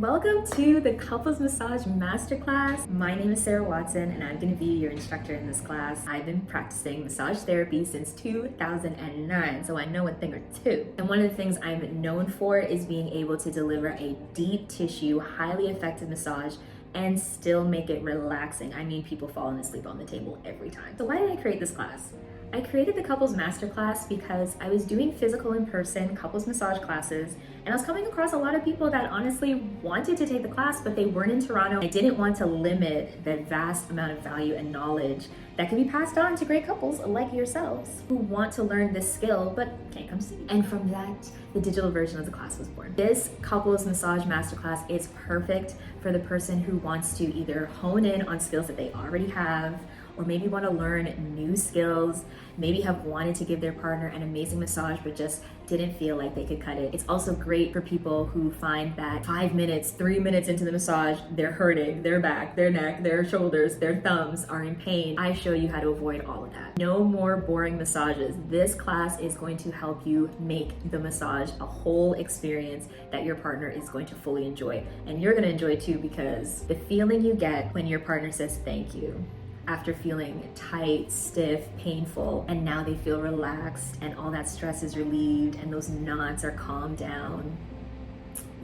Welcome to the Couples Massage Masterclass. My name is Sarah Watson and I'm going to be your instructor in this class. I've been practicing massage therapy since 2009, so I know a thing or two. And one of the things I'm known for is being able to deliver a deep tissue, highly effective massage and still make it relaxing. I mean, people falling asleep on the table every time. So why did I create this class? I created the Couples Masterclass because I was doing physical in-person couples massage classes and I was coming across a lot of people that honestly wanted to take the class, but they weren't in Toronto. I didn't want to limit the vast amount of value and knowledge that can be passed on to great couples like yourselves who want to learn this skill but can't come see. And from that, the digital version of the class was born. This Couples Massage Masterclass is perfect for the person who wants to either hone in on skills that they already have, or maybe want to learn new skills, maybe have wanted to give their partner an amazing massage but just didn't feel like they could cut it. It's also great for people who find that 5 minutes, 3 minutes into the massage, they're hurting, their back, their neck, their shoulders, their thumbs are in pain. I show you how to avoid all of that. No more boring massages. This class is going to help you make the massage a whole experience that your partner is going to fully enjoy. And you're going to enjoy too, because the feeling you get when your partner says thank you after feeling tight, stiff, painful, and now they feel relaxed and all that stress is relieved and those knots are calmed down.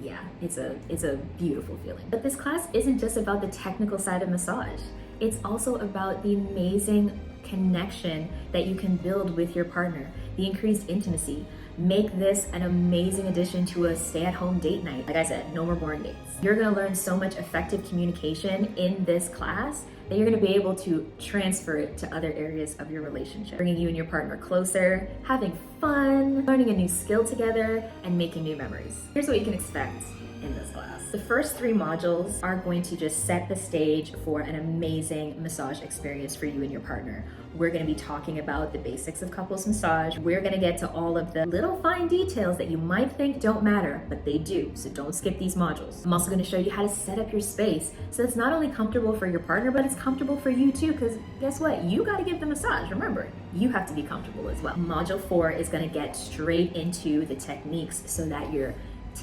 Yeah, it's a beautiful feeling. But this class isn't just about the technical side of massage. It's also about the amazing connection that you can build with your partner, the increased intimacy. Make this an amazing addition to a stay-at-home date night. Like I said, no more boring dates. You're gonna learn so much effective communication in this class that you're gonna be able to transfer it to other areas of your relationship, bringing you and your partner closer, having fun, learning a new skill together, and making new memories. Here's what you can expect in this class. The first 3 modules are going to just set the stage for an amazing massage experience for you and your partner. We're going to be talking about the basics of couples massage. We're going to get to all of the little fine details that you might think don't matter, but they do, so don't skip these modules. I'm also going to show you how to set up your space so it's not only comfortable for your partner, but it's comfortable for you too, because guess what? You got to give the massage. Remember, you have to be comfortable as well. Module 4 is going to get straight into the techniques so that you're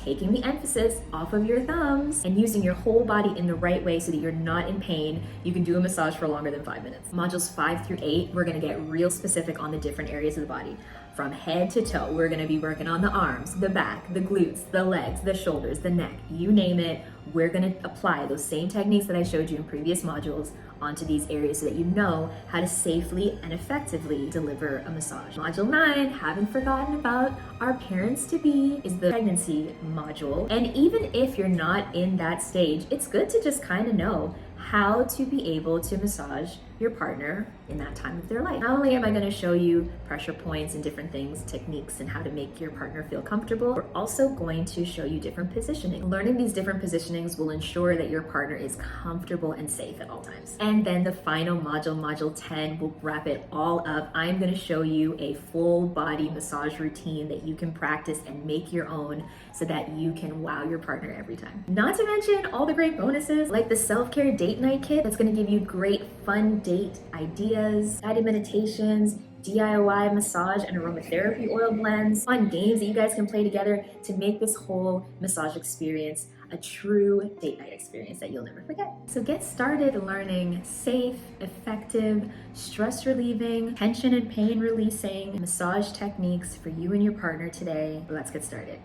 taking the emphasis off of your thumbs and using your whole body in the right way so that you're not in pain. You can do a massage for longer than 5 minutes. Modules 5 through 8, we're gonna get real specific on the different areas of the body. From head to toe, we're gonna be working on the arms, the back, the glutes, the legs, the shoulders, the neck, you name it. We're gonna apply those same techniques that I showed you in previous modules onto these areas so that you know how to safely and effectively deliver a massage. Module 9, haven't forgotten about our parents-to-be, is the pregnancy module. And even if you're not in that stage, it's good to just kind of know how to be able to massage your partner in that time of their life. Not only am I going to show you pressure points and different things, techniques, and how to make your partner feel comfortable, we're also going to show you different positioning. Learning these different positionings will ensure that your partner is comfortable and safe at all times. And then the final module, module 10, will wrap it all up. I'm going to show you a full body massage routine that you can practice and make your own so that you can wow your partner every time. Not to mention all the great bonuses like the self-care date night kit that's going to give you great fun date ideas, guided meditations, DIY massage and aromatherapy oil blends, fun games that you guys can play together to make this whole massage experience a true date night experience that you'll never forget. So get started learning safe, effective, stress relieving, tension and pain releasing massage techniques for you and your partner today. Let's get started.